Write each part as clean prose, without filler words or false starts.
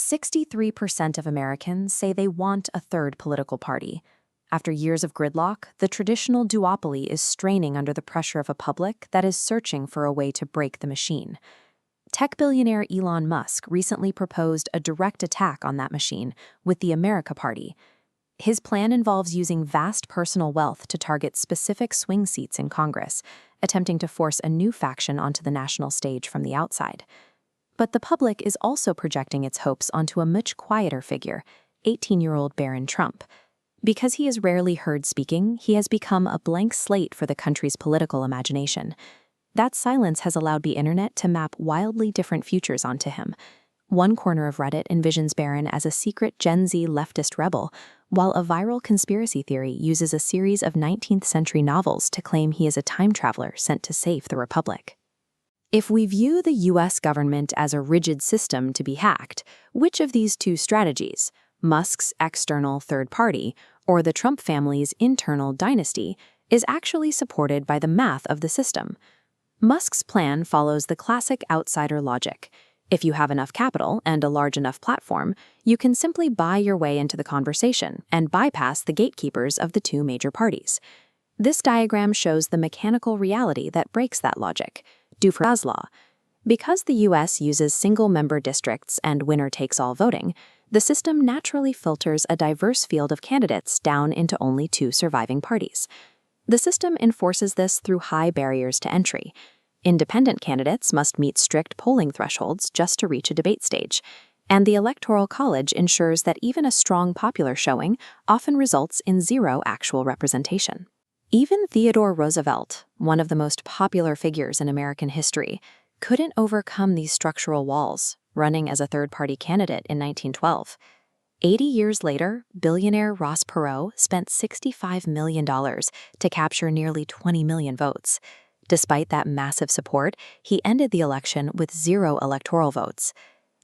63% of Americans say they want a third political party. After years of gridlock, the traditional duopoly is straining under the pressure of a public that is searching for a way to break the machine. Tech billionaire Elon Musk recently proposed a direct attack on that machine with the America Party. His plan involves using vast personal wealth to target specific swing seats in Congress, attempting to force a new faction onto the national stage from the outside. But the public is also projecting its hopes onto a much quieter figure, 18-year-old Barron Trump. Because he is rarely heard speaking, he has become a blank slate for the country's political imagination. That silence has allowed the internet to map wildly different futures onto him. One corner of Reddit envisions Barron as a secret Gen Z leftist rebel, while a viral conspiracy theory uses a series of 19th-century novels to claim he is a time traveler sent to save the Republic. If we view the U.S. government as a rigid system to be hacked, which of these two strategies, Musk's external third party or the Trump family's internal dynasty, is actually supported by the math of the system? Musk's plan follows the classic outsider logic. If you have enough capital and a large enough platform, you can simply buy your way into the conversation and bypass the gatekeepers of the two major parties. This diagram shows the mechanical reality that breaks that logic, Dufour's law. Because the U.S. uses single-member districts and winner-takes-all voting, the system naturally filters a diverse field of candidates down into only two surviving parties. The system enforces this through high barriers to entry. Independent candidates must meet strict polling thresholds just to reach a debate stage, and the Electoral College ensures that even a strong popular showing often results in zero actual representation. Even Theodore Roosevelt, one of the most popular figures in American history, couldn't overcome these structural walls, running as a third-party candidate in 1912. 80 years later, billionaire Ross Perot spent $65 million to capture nearly 20 million votes. Despite that massive support, he ended the election with 0 electoral votes.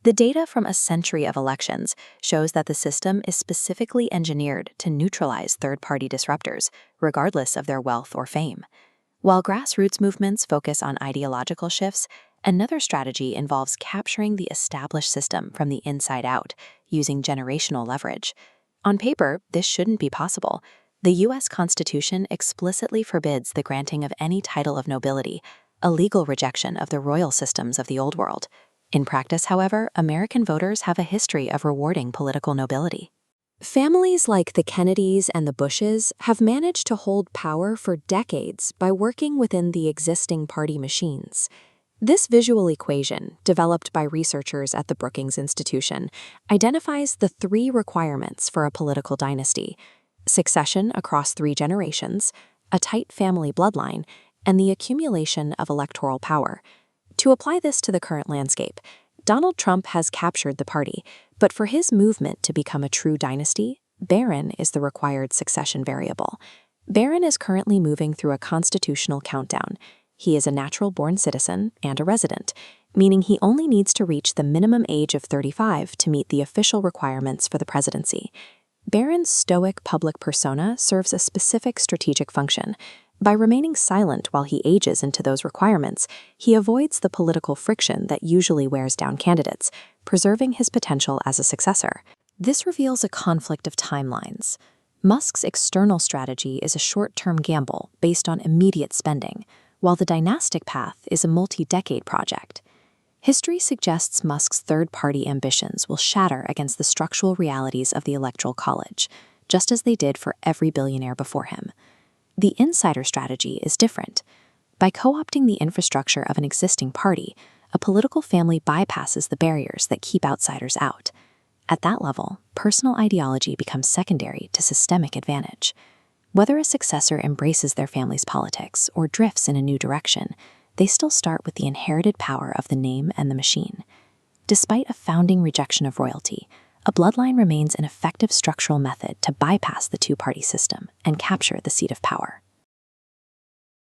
The data from a century of elections shows that the system is specifically engineered to neutralize third-party disruptors, regardless of their wealth or fame. While grassroots movements focus on ideological shifts, another strategy involves capturing the established system from the inside out, using generational leverage. On paper, this shouldn't be possible. The U.S. Constitution explicitly forbids the granting of any title of nobility, a legal rejection of the royal systems of the Old World. In practice, however, American voters have a history of rewarding political nobility. Families like the Kennedys and the Bushes have managed to hold power for decades by working within the existing party machines. This visual equation, developed by researchers at the Brookings Institution, identifies the 3 requirements for a political dynasty: succession across 3 generations, a tight family bloodline, and the accumulation of electoral power. To apply this to the current landscape, Donald Trump has captured the party, but for his movement to become a true dynasty, Barron is the required succession variable. Barron is currently moving through a constitutional countdown. He is a natural-born citizen and a resident, meaning he only needs to reach the minimum age of 35 to meet the official requirements for the presidency. Barron's stoic public persona serves a specific strategic function. By remaining silent while he ages into those requirements, he avoids the political friction that usually wears down candidates, preserving his potential as a successor. This reveals a conflict of timelines. Musk's external strategy is a short-term gamble based on immediate spending, while the dynastic path is a multi-decade project. History suggests Musk's third-party ambitions will shatter against the structural realities of the Electoral College, just as they did for every billionaire before him. The insider strategy is different. By co-opting the infrastructure of an existing party, a political family bypasses the barriers that keep outsiders out. At that level, personal ideology becomes secondary to systemic advantage. Whether a successor embraces their family's politics or drifts in a new direction, they still start with the inherited power of the name and the machine. Despite a founding rejection of royalty, a bloodline remains an effective structural method to bypass the two-party system and capture the seat of power.